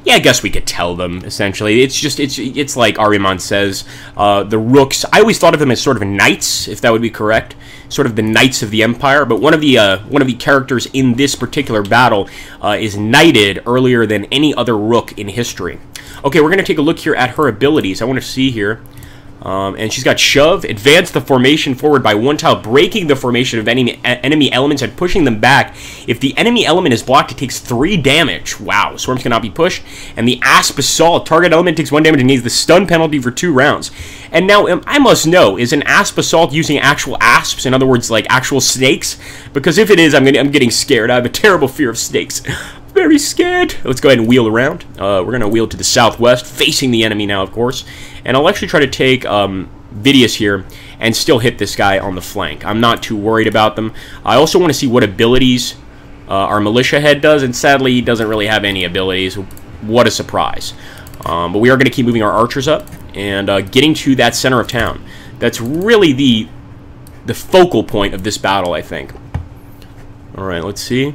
Yeah, I guess we could tell them, essentially. It's like Ahriman says, the rooks, I always thought of them as sort of knights, if that would be correct. Sort of the knights of the Empire, but one of the characters in this particular battle is knighted earlier than any other rook in history. Okay, we're going to take a look here at her abilities. I want to see here. And she's got Shove, advance the formation forward by 1 tile, breaking the formation of enemy elements and pushing them back. If the enemy element is blocked, it takes 3 damage. Wow, swarms cannot be pushed. And the Asp Assault, target element takes 1 damage and gains the stun penalty for 2 rounds. And now, I must know, is an Asp Assault using actual asps? In other words, like actual snakes? Because if it is, I'm getting scared. I have a terrible fear of snakes. Very scared. Let's go ahead and wheel around. We're going to wheel to the southwest, facing the enemy now, of course. And I'll actually try to take Vidas here and still hit this guy on the flank. I'm not too worried about them. I also want to see what abilities our militia head does, and sadly, he doesn't really have any abilities. What a surprise. But we are going to keep moving our archers up and getting to that center of town. That's really the focal point of this battle, I think. Alright, let's see.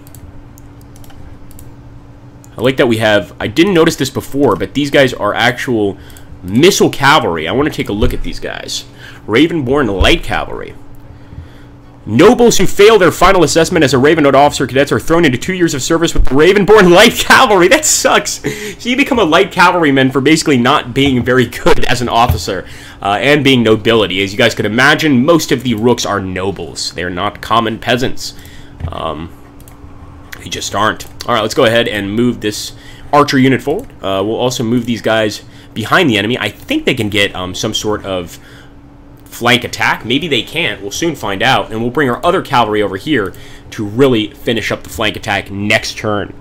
I like that we have, I didn't notice this before, but these guys are actual missile cavalry. I want to take a look at these guys. Ravenborn Light Cavalry. Nobles who fail their final assessment as a Ravenwood officer cadets are thrown into 2 years of service with the Ravenborn Light Cavalry. That sucks. So you become a light cavalryman for basically not being very good as an officer and being nobility. As you guys could imagine, most of the rooks are nobles. They're not common peasants. They just aren't. Alright, let's go ahead and move this archer unit forward. We'll also move these guys behind the enemy. I think they can get some sort of flank attack. Maybe they can't. We'll soon find out. And we'll bring our other cavalry over here to really finish up the flank attack next turn.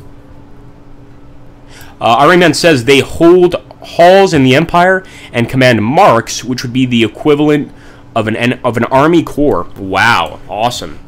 Ahriman says they hold halls in the Empire and command marks, which would be the equivalent of an army corps. Wow, awesome.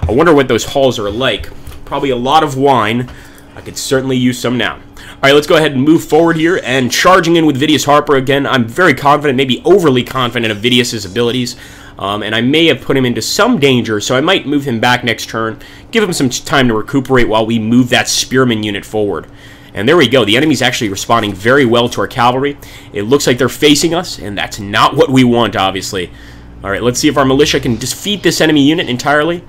I wonder what those halls are like. Probably a lot of wine. I could certainly use some now. Alright, let's go ahead and move forward here, and charging in with Vidas Harper again. I'm very confident, maybe overly confident of Vidas' abilities, and I may have put him into some danger, so I might move him back next turn, give him some time to recuperate while we move that spearman unit forward. And there we go, the enemy's actually responding very well to our cavalry. It looks like they're facing us, and that's not what we want, obviously. Alright, let's see if our militia can defeat this enemy unit entirely.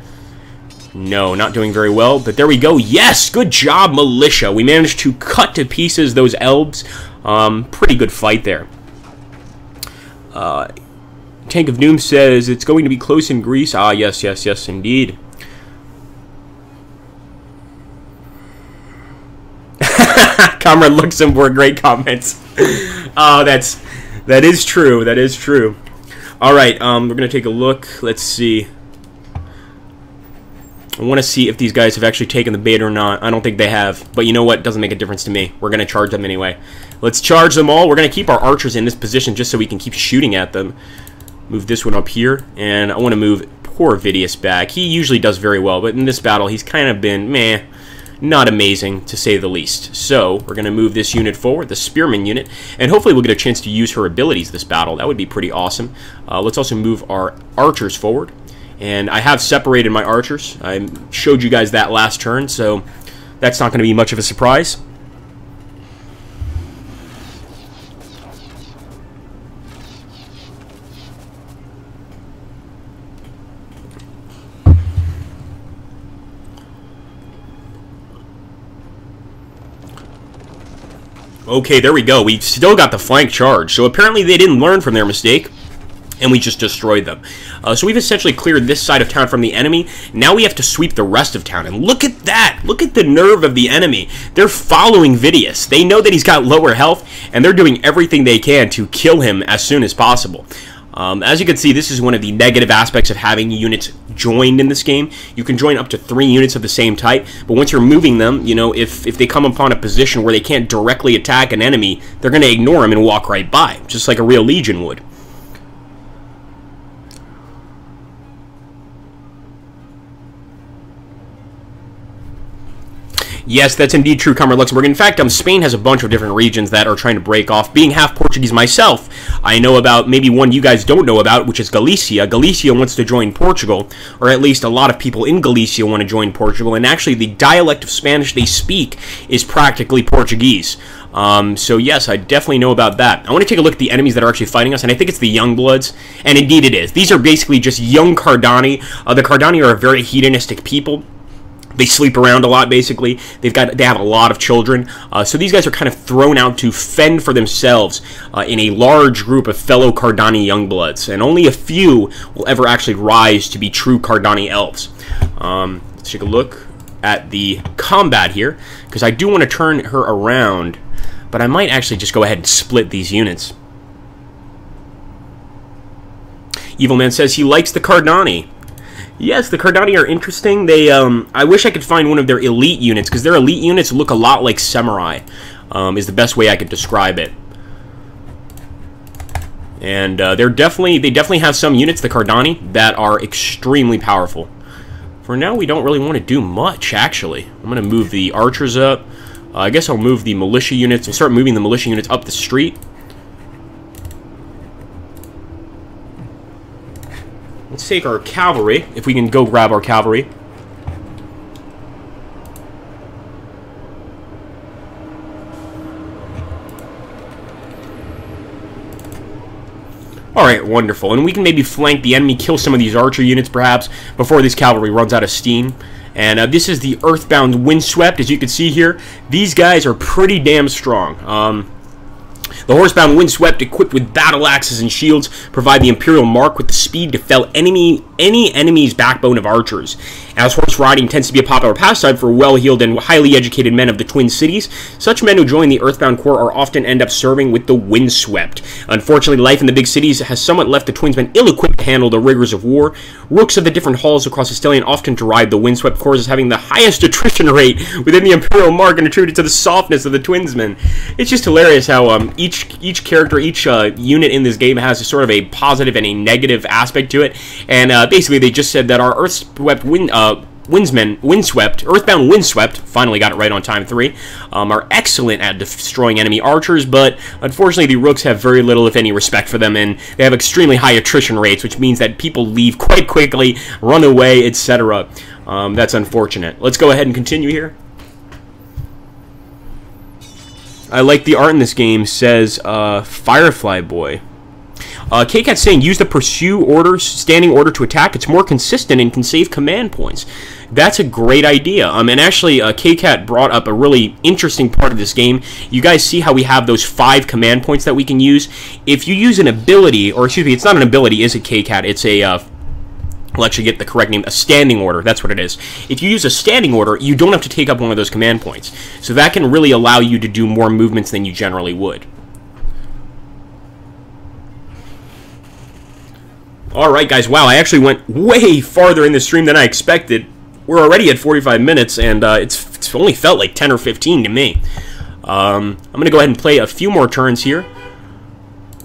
No, not doing very well, but there we go. Yes, good job, militia. We managed to cut to pieces those elves. Pretty good fight there. Tank of Doom says it's going to be close in Greece. Ah, yes, yes, yes, indeed. Comrade Luxembourg, great comments. Oh, that is true. That is true. All right, we're gonna take a look. Let's see. I want to see if these guys have actually taken the bait or not. I don't think they have. But you know what? It doesn't make a difference to me. We're going to charge them anyway. Let's charge them all. We're going to keep our archers in this position just so we can keep shooting at them. Move this one up here. And I want to move poor Vidas back. He usually does very well. But in this battle, he's kind of been, meh, not amazing, to say the least. So we're going to move this unit forward, the Spearman unit. And hopefully we'll get a chance to use her abilities this battle. That would be pretty awesome. Let's also move our archers forward. And I have separated my archers. I showed you guys that last turn, so that's not going to be much of a surprise. Okay, there we go. We still got the flank charge. So apparently they didn't learn from their mistake, and we just destroyed them. So we've essentially cleared this side of town from the enemy. Now we have to sweep the rest of town. And look at that. Look at the nerve of the enemy. They're following Vidas. They know that he's got lower health, and they're doing everything they can to kill him as soon as possible. As you can see, this is one of the negative aspects of having units joined in this game. You can join up to 3 units of the same type, but once you're moving them, you know, if they come upon a position where they can't directly attack an enemy, they're going to ignore them and walk right by, just like a real legion would. Yes, that's indeed true, Comrade Luxembourg. In fact, Spain has a bunch of different regions that are trying to break off. Being half Portuguese myself, I know about maybe one you guys don't know about, which is Galicia. Galicia wants to join Portugal, or at least a lot of people in Galicia want to join Portugal, and actually the dialect of Spanish they speak is practically Portuguese. So yes, I definitely know about that. I want to take a look at the enemies that are actually fighting us, and I think it's the Youngbloods, and indeed it is. These are basically just young Cardani. The Cardani are a very hedonistic people. They sleep around a lot, basically. They have a lot of children. So these guys are kind of thrown out to fend for themselves in a large group of fellow Cardani Youngbloods. And only a few will ever actually rise to be true Cardani elves. Let's take a look at the combat here, because I do want to turn her around, but I might actually just go ahead and split these units. Evil Man says he likes the Cardani. Yes, the Cardani are interesting. They, I wish I could find one of their elite units, because their elite units look a lot like samurai, is the best way I could describe it. And they definitely have some units, the Cardani, that are extremely powerful. For now, we don't really want to do much, actually. I'm going to move the archers up. I guess I'll move the militia units, and start moving the militia units up the street. Let's take our cavalry, if we can go grab our cavalry. Alright, wonderful. And we can maybe flank the enemy, kill some of these archer units, perhaps, before this cavalry runs out of steam. And this is the Earthbound Windswept, as you can see here. These guys are pretty damn strong. The Horsebound Windswept, equipped with battle axes and shields, provide the Imperial Mark with the speed to fell any enemy's backbone of archers. As horse riding tends to be a popular pastime for well-heeled and highly educated men of the Twin Cities, such men who join the Earthbound Corps are often end up serving with the Windswept. Unfortunately, life in the big cities has somewhat left the Twinsmen ill-equipped to handle the rigors of war. Rooks of the different halls across Estellion often deride the Windswept Corps as having the highest attrition rate within the Imperial Mark, and attributed to the softness of the Twinsmen. It's just hilarious how each character, each unit in this game has a sort of a positive and a negative aspect to it, and basically they just said that our Earthswept Earthbound Windswept, finally got it right on time 3, are excellent at destroying enemy archers, but unfortunately the Rooks have very little, if any, respect for them, and they have extremely high attrition rates, which means that people leave quite quickly, run away, etc. That's unfortunate. Let's go ahead and continue here. I like the art in this game, says Firefly Boy. K-Cat's saying, use the pursue order, standing order to attack. It's more consistent and can save command points. That's a great idea. And actually, K-Cat brought up a really interesting part of this game. You guys see how we have those 5 command points that we can use? If you use an ability, or excuse me, it's not an ability, is it, K-Cat? It's a, I'll actually get the correct name, a standing order. That's what it is. If you use a standing order, you don't have to take up one of those command points. So that can really allow you to do more movements than you generally would. Alright guys, wow, I actually went way farther in the stream than I expected. We're already at 45 minutes, and it's only felt like 10 or 15 to me. I'm going to go ahead and play a few more turns here.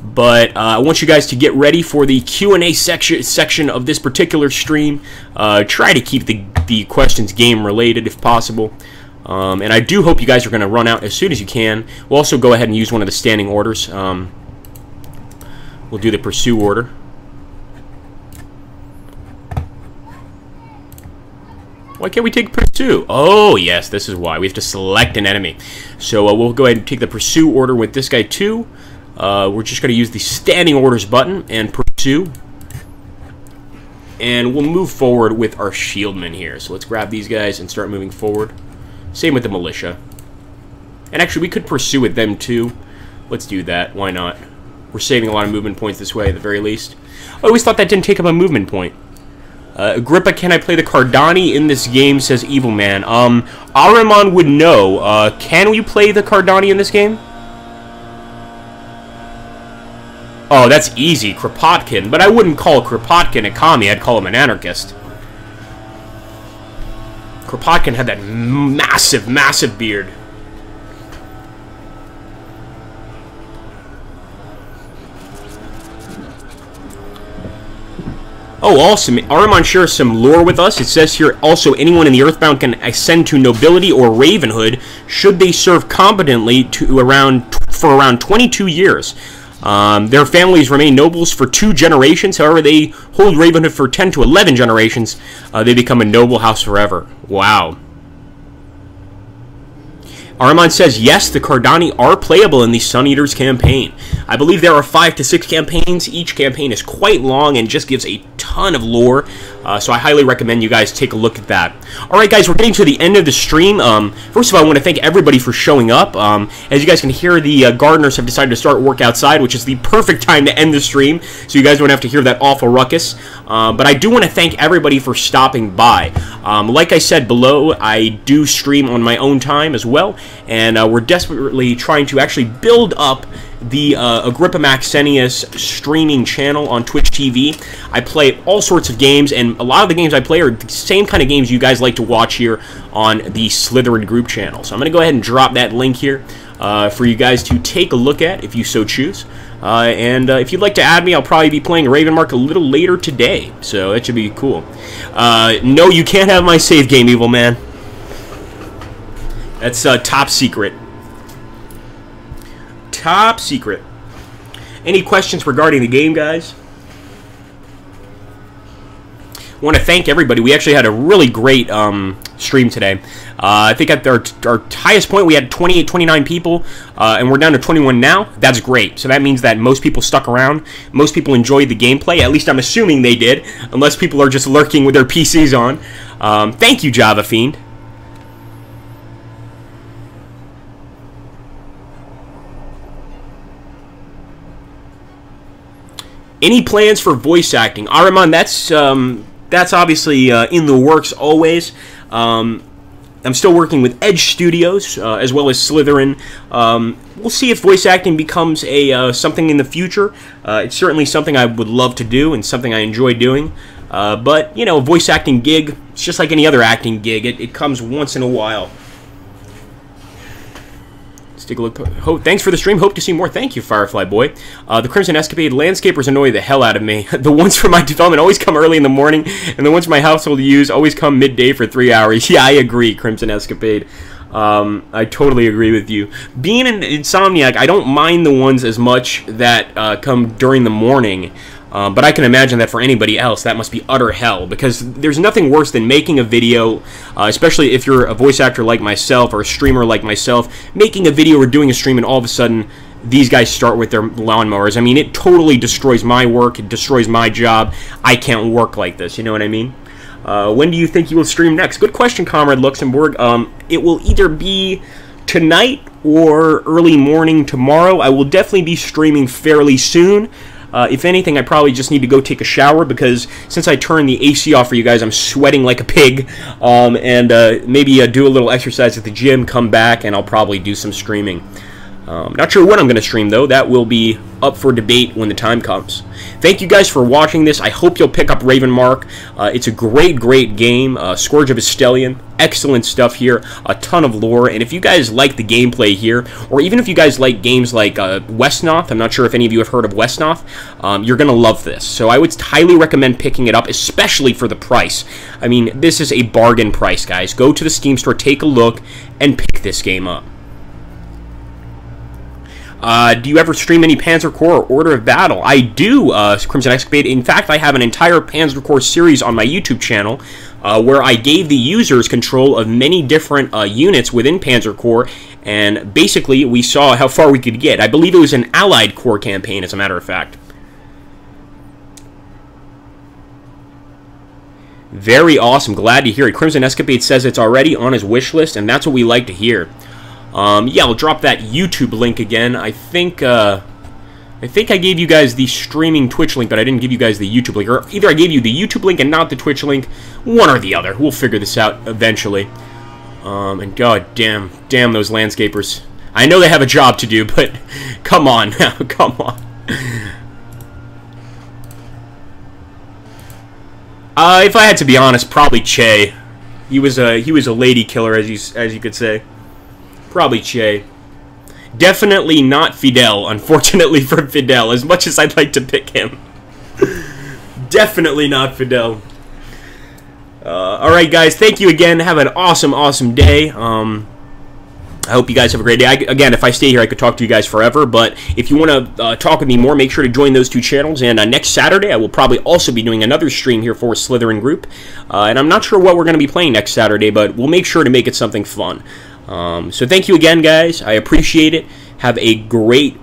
But I want you guys to get ready for the Q&A section of this particular stream. Try to keep the questions game-related if possible. And I do hope you guys are going to run out as soon as you can. We'll also go ahead and use one of the standing orders. We'll do the pursue order. Why can't we take pursue? Oh, yes, this is why. We have to select an enemy. So we'll go ahead and take the pursue order with this guy, too. We're just going to use the standing orders button and pursue. And we'll move forward with our shieldmen here. So let's grab these guys and start moving forward. Same with the militia. And actually, we could pursue with them, too. Let's do that. Why not? We're saving a lot of movement points this way, at the very least. I always thought that didn't take up a movement point. Agrippa, can I play the Cardani in this game, says Evil Man. Aramon would know. Can we play the Cardani in this game? Oh, that's easy. Kropotkin. But I wouldn't call Kropotkin a commie. I'd call him an anarchist. Kropotkin had that massive, massive beard. Oh, awesome. Aramon shares some lore with us. It says here, also, anyone in the Earthbound can ascend to nobility or ravenhood should they serve competently for around 22 years. Their families remain nobles for 2 generations. However, they hold ravenhood for 10 to 11 generations. They become a noble house forever. Wow. Aramon says, yes, the Cardani are playable in the Sun Eaters campaign. I believe there are 5 to 6 campaigns. Each campaign is quite long and just gives a ton of lore, so I highly recommend you guys take a look at that. Alright guys, we're getting to the end of the stream. First of all, I want to thank everybody for showing up. As you guys can hear, the gardeners have decided to start work outside, which is the perfect time to end the stream, so you guys don't have to hear that awful ruckus. But I do want to thank everybody for stopping by. Like I said below, I do stream on my own time as well, and we're desperately trying to actually build up the Agrippa Maxentius streaming channel on Twitch TV. I play all sorts of games, and a lot of the games I play are the same kind of games you guys like to watch here on the Slytherin group channel. So I'm going to go ahead and drop that link here for you guys to take a look at if you so choose. And if you'd like to add me, I'll probably be playing Ravenmark a little later today, so that should be cool. No, you can't have my save game, evil man. That's top secret. Top secret. Any questions regarding the game, guys? I want to thank everybody. We actually had a really great stream today. I think at our highest point we had 28, 29 people, and we're down to 21 now. That's great. So that means that most people stuck around. Most people enjoyed the gameplay. At least I'm assuming they did, unless people are just lurking with their PCs on. Thank you, Java Fiend. Any plans for voice acting? Aramon, that's obviously in the works always. I'm still working with Edge Studios, as well as Slytherin. We'll see if voice acting becomes something in the future. It's certainly something I would love to do and something I enjoy doing. But, you know, a voice acting gig, it's just like any other acting gig. It comes once in a while. Take a look. Thanks for the stream. Hope to see more. Thank you, Firefly Boy. The Crimson Escapade landscapers annoy the hell out of me. The ones for my development always come early in the morning, and the ones for my household to use always come midday for 3 hours. Yeah, I agree, Crimson Escapade. I totally agree with you. Being an Insomniac, I don't mind the ones as much that come during the morning. But I can imagine that for anybody else, that must be utter hell, because there's nothing worse than making a video, especially if you're a voice actor like myself or a streamer like myself, making a video or doing a stream and all of a sudden these guys start with their lawnmowers. I mean, it totally destroys my work, it destroys my job. I can't work like this, you know what I mean? When do you think you will stream next? Good question, Comrade Luxembourg. It will either be tonight or early morning tomorrow. I will definitely be streaming fairly soon. If anything, I probably just need to go take a shower, because since I turned the AC off for you guys, I'm sweating like a pig, and maybe do a little exercise at the gym, come back, and I'll probably do some streaming. Not sure when I'm going to stream, though. That will be up for debate when the time comes. Thank you guys for watching this. I hope you'll pick up Ravenmark. It's a great, great game. Scourge of Estellion. Excellent stuff here. A ton of lore. And if you guys like the gameplay here, or even if you guys like games like Westnoth, I'm not sure if any of you have heard of Westnoth, you're going to love this. So I would highly recommend picking it up, especially for the price. I mean, this is a bargain price, guys. Go to the Steam store, take a look, and pick this game up. Do you ever stream any Panzer Corps or Order of Battle? I do, Crimson Escapade. In fact, I have an entire Panzer Corps series on my YouTube channel where I gave the users control of many different units within Panzer Corps, and basically we saw how far we could get. I believe it was an Allied Corps campaign, as a matter of fact. Very awesome. Glad to hear it. Crimson Escapade says it's already on his wish list, and that's what we like to hear. Yeah, I'll drop that YouTube link again. I think I gave you guys the streaming Twitch link, but I didn't give you guys the YouTube link. Or either I gave you the YouTube link and not the Twitch link. One or the other. We'll figure this out eventually. And god damn those landscapers. I know they have a job to do, but come on now, come on. If I had to be honest, probably Che. He was a lady killer, as you could say. Probably Che. Definitely not Fidel, unfortunately for Fidel, as much as I'd like to pick him. Definitely not Fidel. Alright, guys, thank you again. Have an awesome, awesome day. I hope you guys have a great day. Again, if I stay here, I could talk to you guys forever, but if you want to talk with me more, make sure to join those two channels, and next Saturday, I will probably also be doing another stream here for Slytherin Group, and I'm not sure what we're going to be playing next Saturday, but we'll make sure to make it something fun. So thank you again, guys. I appreciate it. Have a great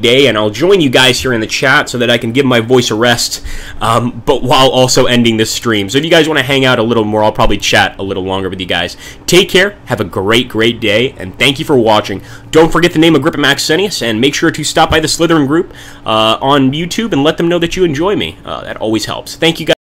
day, and I'll join you guys here in the chat so that I can give my voice a rest, but while also ending this stream. So if you guys want to hang out a little more, I'll probably chat a little longer with you guys. Take care, have a great day, and thank you for watching. Don't forget the name Agrippa Maxentius, and make sure to stop by the Slytherin Group on YouTube and let them know that you enjoy me. That always helps. Thank you, guys.